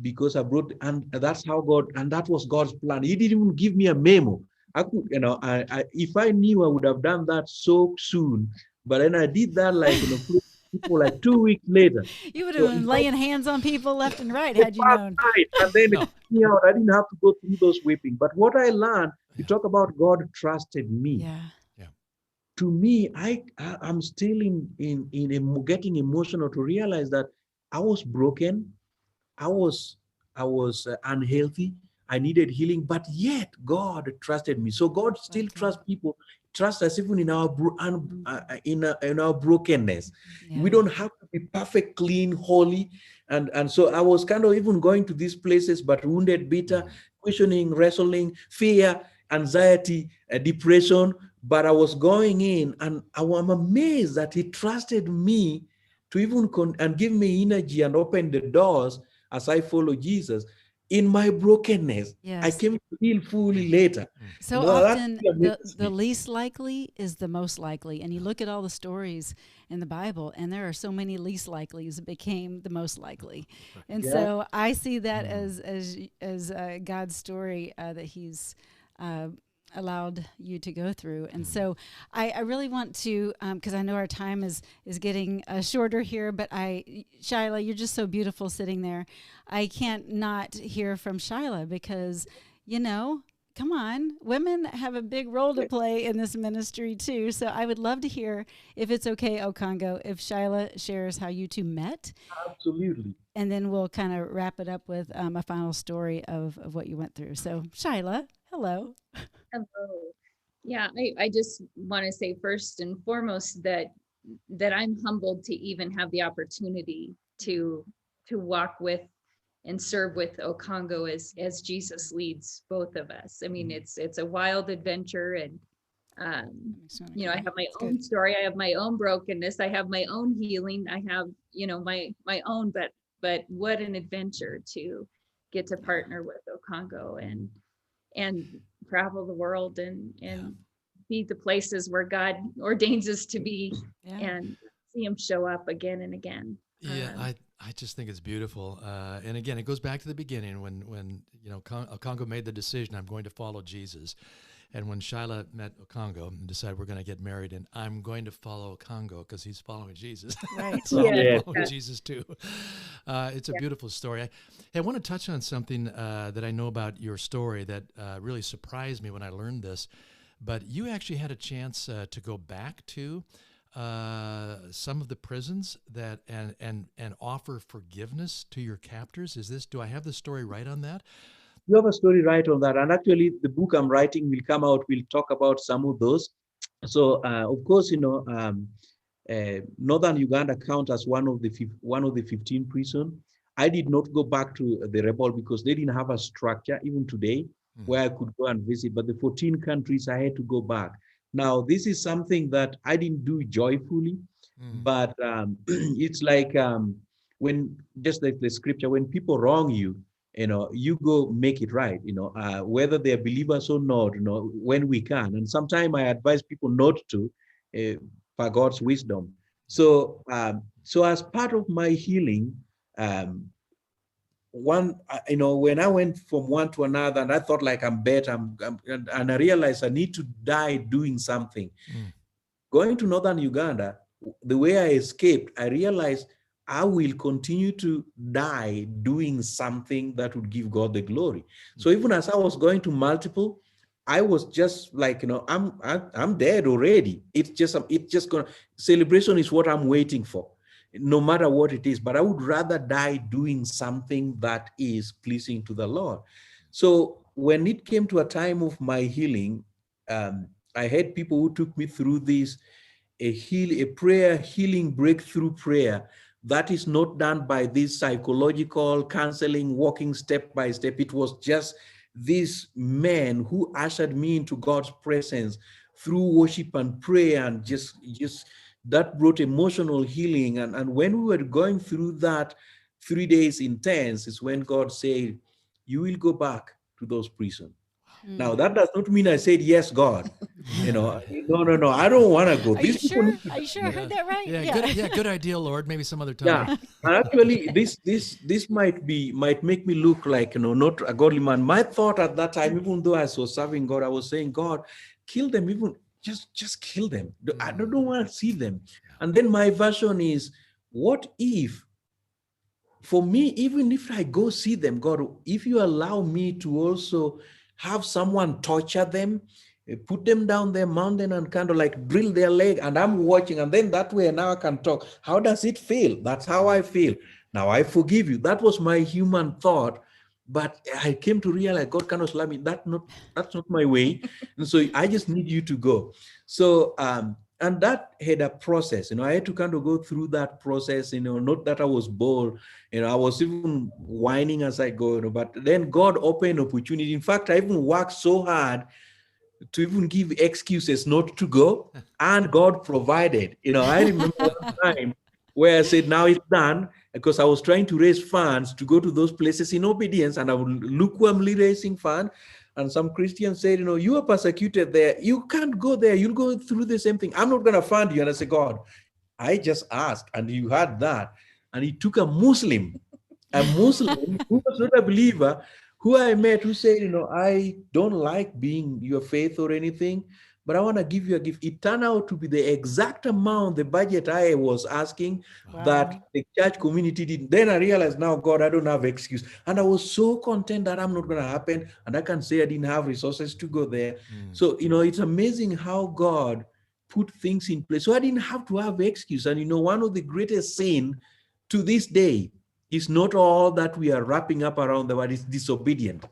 because I brought, and that's how God, and that was God's plan. He didn't even give me a memo. I could, if I knew, I would have done that so soon. But then I did that like, people like 2 weeks later. You would have So been if I laying hands on people left and right the had you past known. night, and then it No. took me out. I didn't have to go through those whipping. But what I learned, you Yeah. talk about God trusted me. Yeah. Yeah. To me, I'm still getting emotional to realize that I was broken. I was unhealthy. I needed healing, but yet God trusted me. So God still But trusts people. Trust us even in our in our brokenness. We yeah. don't have to be perfect, clean, holy. And so I was kind of even going to these places, but wounded, bitter, questioning, wrestling, fear, anxiety, depression. But I was going in, and I'm amazed that He trusted me to even and give me energy and open the doors as I follow Jesus in my brokenness. I Yes. came to heal fully later. So That often really amazes the me. least likely is the most likely. And you look at all the stories in the Bible, and there are so many least likelies that became the most likely. And Yeah. so I see that as God's story that He's uh, allowed you to go through. And so I really want to, because I know our time is getting shorter here, but Shyla, you're just so beautiful sitting there. I can't not hear from Shyla because, come on, women have a big role to play in this ministry too. So I would love to hear, if it's okay, Okongo, if Shyla shares how you two met, Absolutely. and then we'll kind of wrap it up with a final story of what you went through. So Shyla, hello. Hello. Yeah, I just want to say first and foremost that I'm humbled to even have the opportunity to walk with and serve with Okongo as Jesus leads both of us. I mean, it's a wild adventure, and I have my It's good. own story. I have my own brokenness. I have my own healing. I have, my own, but what an adventure to get to partner with Okongo and travel the world and be the places where God ordains us to be, Yeah. and see him show up again and again. Yeah, I just think it's beautiful. And again, it goes back to the beginning when Okongo made the decision, I'm going to follow Jesus. And when Shyla met Okongo and decided we're going to get married, and I'm going to follow Okongo because he's following Jesus. Right. So I'll be Yeah. following Jesus too. It's a beautiful story. I want to touch on something that I know about your story that really surprised me when I learned this. But you actually had a chance to go back to some of the prisons and offer forgiveness to your captors. Do I have the story right on that? You have a story right on that. And actually, the book I'm writing will come out. We'll talk about some of those. So, of course, Northern Uganda count as one of the 15 prison. I did not go back to the rebel because they didn't have a structure even today where I could go and visit. But the 14 countries, I had to go back. Now, this is something that I didn't do joyfully, but it's like when, just like the scripture, when people wrong you, you go make it right, whether they're believers or not, when we can. And sometimes I advise people not to, for God's wisdom. So as part of my healing, um, when I went from one to another, and I thought like I'm better, and I realized I need to die doing something. Going to Northern Uganda, the way I escaped, I realized I will continue to die doing something that would give God the glory. So even as I was going to multiple, I was just like, I'm dead already. It's just gonna, celebration is what I'm waiting for, no matter what it is. But I would rather die doing something that is pleasing to the Lord. So when it came to a time of my healing, I had people who took me through this, a prayer, healing breakthrough prayer that is not done by this psychological counseling, walking step by step. It was just these men who ushered me into God's presence through worship and prayer, and just that brought emotional healing. And when we were going through that 3 days intense is when God said, you will go back to those prisons. Now, that does not mean I said, yes, God. No, I don't want to go. Are you These people sure? need to. Are you sure I heard that right? Good idea, Lord. Maybe some other Yeah, time. and actually, this might make me look like not a godly man. My thought at that time, even though I was serving God, I was saying, God, kill them, even just kill them. I don't want to see them. And then my version is, what if, for me, even if I go see them, God, if you allow me to also have someone torture them, put them down their mountain and kind of like drill their leg, and I'm watching, and then that way now I can talk. How does it feel? That's how I feel. Now I forgive you. That was my human thought, but I came to realize God cannot slap me. That's not my way, and so I just need you to go. So and that had a process. I had to kind of go through that process. Not that I was bold. I was even whining as I go. But then God opened opportunity. In fact, I even worked so hard to even give excuses not to go, and God provided. I remember one time where I said, now it's done, because I was trying to raise funds to go to those places in obedience, and I would lukewarmly raising funds. And some Christians said, you are persecuted there. You can't go there. You'll go through the same thing. I'm not going to fund you. And I said, God, I just asked, and you had that. And he took a Muslim who was not a believer, who I met, who said, I don't like being your faith or anything, but I want to give you a gift. It turned out to be the exact amount, the budget I was asking, that the church community did. Then I realized, now, God, I don't have excuse. And I was so content that I'm not going to happen. And I can say I didn't have resources to go there. So, it's amazing how God put things in place. So I didn't have to have excuse. And, one of the greatest sin to this day is not all that we are wrapping up around the world. It's disobedient.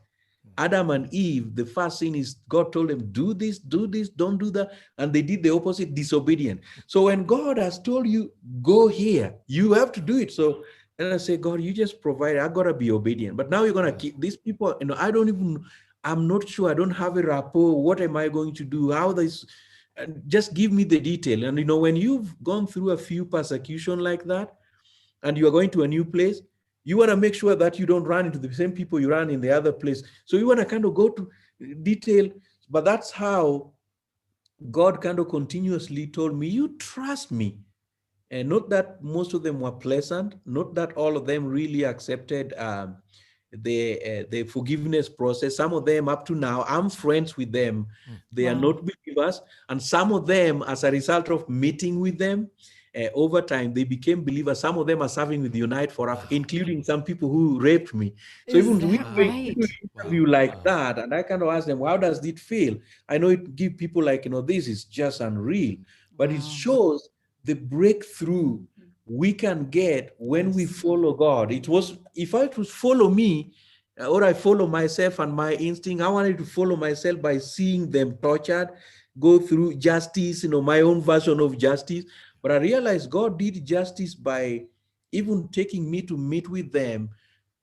Adam and Eve, the first sin is God told them, do this, don't do that. And they did the opposite, disobedient. So when God has told you, go here, you have to do it. So, and I say, God, you just provide, I got to be obedient. But now you're going to keep these people, I'm not sure, I don't have a rapport. What am I going to do? How this, just give me the detail. And, when you've gone through a few persecution like that, and you are going to a new place, you want to make sure that you don't run into the same people you ran in the other place. So you want to kind of go to detail, but that's how God kind of continuously told me, you trust me. And not that most of them were pleasant, not that all of them really accepted the forgiveness process. Some of them up to now, I'm friends with them. They are not believers. And some of them, as a result of meeting with them, over time, they became believers. Some of them are serving with Unite for Africa, including some people who raped me. So even we interview like that, and I kind of ask them, how does it feel? I know it give people like, this is just unreal, but it shows the breakthrough we can get when we follow God. If I was follow me, or I follow myself and my instinct, I wanted to follow myself by seeing them tortured, go through justice, my own version of justice. But I realized God did justice by even taking me to meet with them,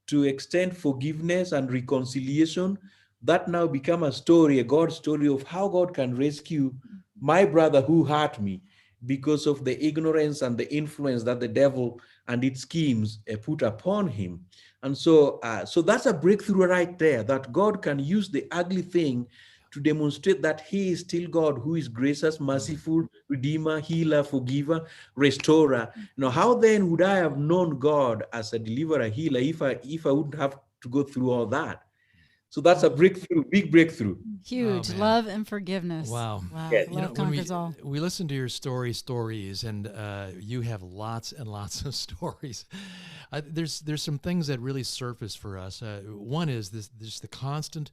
to extend forgiveness and reconciliation. That now become a story, a God story of how God can rescue my brother who hurt me because of the ignorance and the influence that the devil and its schemes put upon him. And so that's a breakthrough right there, that God can use the ugly thing to demonstrate that he is still God, who is gracious, merciful, redeemer, healer, forgiver, restorer. How then would I have known God as a deliverer, healer, if I wouldn't have to go through all that? So that's a breakthrough, big breakthrough. Huge. Love and forgiveness. Wow. Yes. Love conquers all. We listen to your stories, and you have lots and lots of stories. There's some things that really surface for us. One is this the constant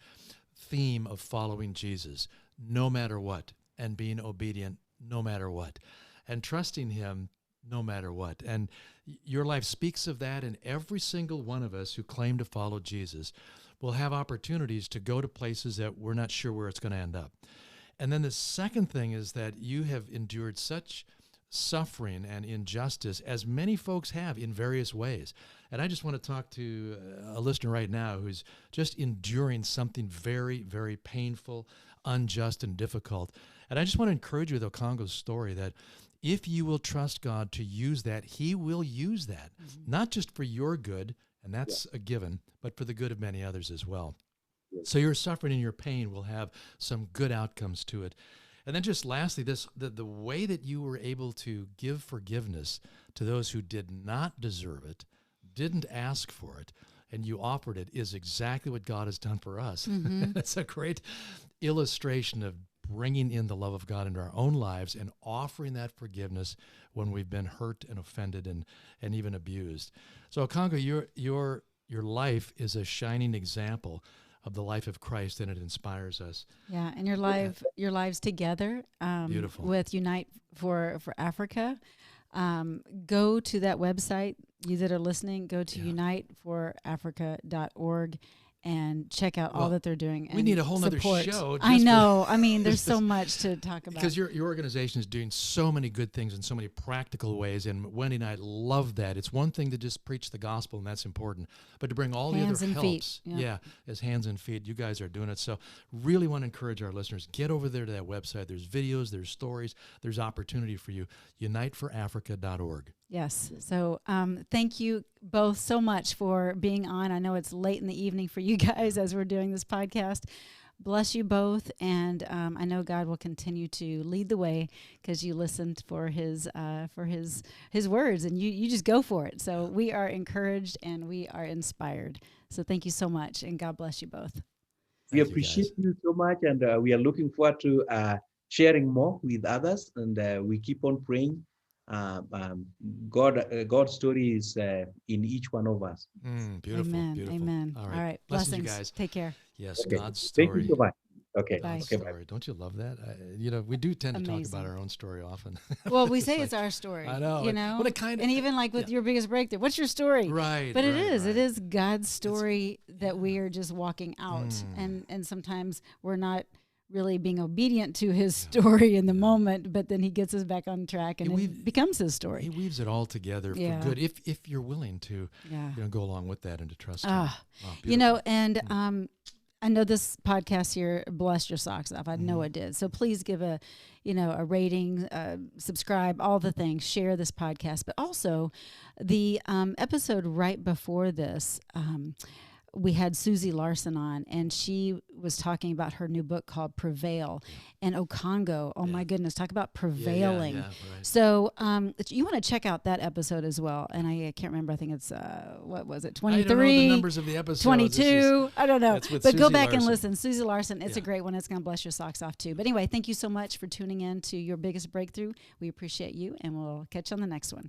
theme of following Jesus, no matter what, and being obedient no matter what, and trusting him no matter what. And your life speaks of that, and every single one of us who claim to follow Jesus will have opportunities to go to places that we're not sure where it's going to end up. And then the second thing is that you have endured such suffering and injustice, as many folks have in various ways. And I just want to talk to a listener right now who's just enduring something very, very painful, unjust, and difficult. And I just want to encourage you with Okongo's story that if you will trust God to use that, he will use that, not just for your good, and that's a given, but for the good of many others as well. So your suffering and your pain will have some good outcomes to it. And then just lastly, the way that you were able to give forgiveness to those who did not deserve it, didn't ask for it, and you offered it is exactly what God has done for us. It's a great illustration of bringing in the love of God into our own lives and offering that forgiveness when we've been hurt and offended and even abused. So Okongo, your life is a shining example of the life of Christ, and it inspires us. Yeah, and your lives together Beautiful. with Unite for Africa. Go to that website. You that are listening, go to uniteforafrica.org and check out all that they're doing. We need a whole nother show. I know. I mean, there's so much to talk about. Because your organization is doing so many good things in so many practical ways, and Wendy and I love that. It's one thing to just preach the gospel, and that's important, but to bring all Hands the other and helps, feet. as hands and feet, you guys are doing it. So really want to encourage our listeners, get over there to that website. There's videos, there's stories, there's opportunity for you. uniteforafrica.org. Yes. So thank you both so much for being on. I know it's late in the evening for you guys as we're doing this podcast. Bless you both. And I know God will continue to lead the way because you listened for his words, and you just go for it. So we are encouraged and we are inspired. So thank you so much, and God bless you both. We appreciate you so much, and we are looking forward to sharing more with others, and we keep on praying. God's story is in each one of us. Beautiful. Amen. Beautiful. Amen. All All right. right. Blessings, Blessings. you guys. Take care. Yes, Okay. God's story. Thank you so much. Okay. God's Okay. story. Don't you love that? We do tend to talk Amazing. about our own story often. Well, we say it's our story. I know. You know? Well, it kind of, and even like with your biggest breakthrough, what's your story? right. But right, it is God's story that we are just walking out. Mm. And sometimes we're not really being obedient to his story in the moment, but then he gets us back on track and it becomes his story. He weaves it all together Yeah. for good if you're willing to go along with that and to trust him. Wow, And I know this podcast here blessed your socks off. I know it did. So please give a rating, subscribe, all the things, share this podcast. But also the episode right before this, we had Susie Larson on, and she was talking about her new book called Prevail. And Okongo, oh my goodness, talk about prevailing. Right. So you want to check out that episode as well. And I can't remember, I think it's, what was it, 23? I don't know the numbers of the episodes. 22? I don't know. But Susie go back Larson. and listen. Susie Larson, it's a great one. It's going to bless your socks off too. But anyway, thank you so much for tuning in to Your Biggest Breakthrough. We appreciate you, and we'll catch you on the next one.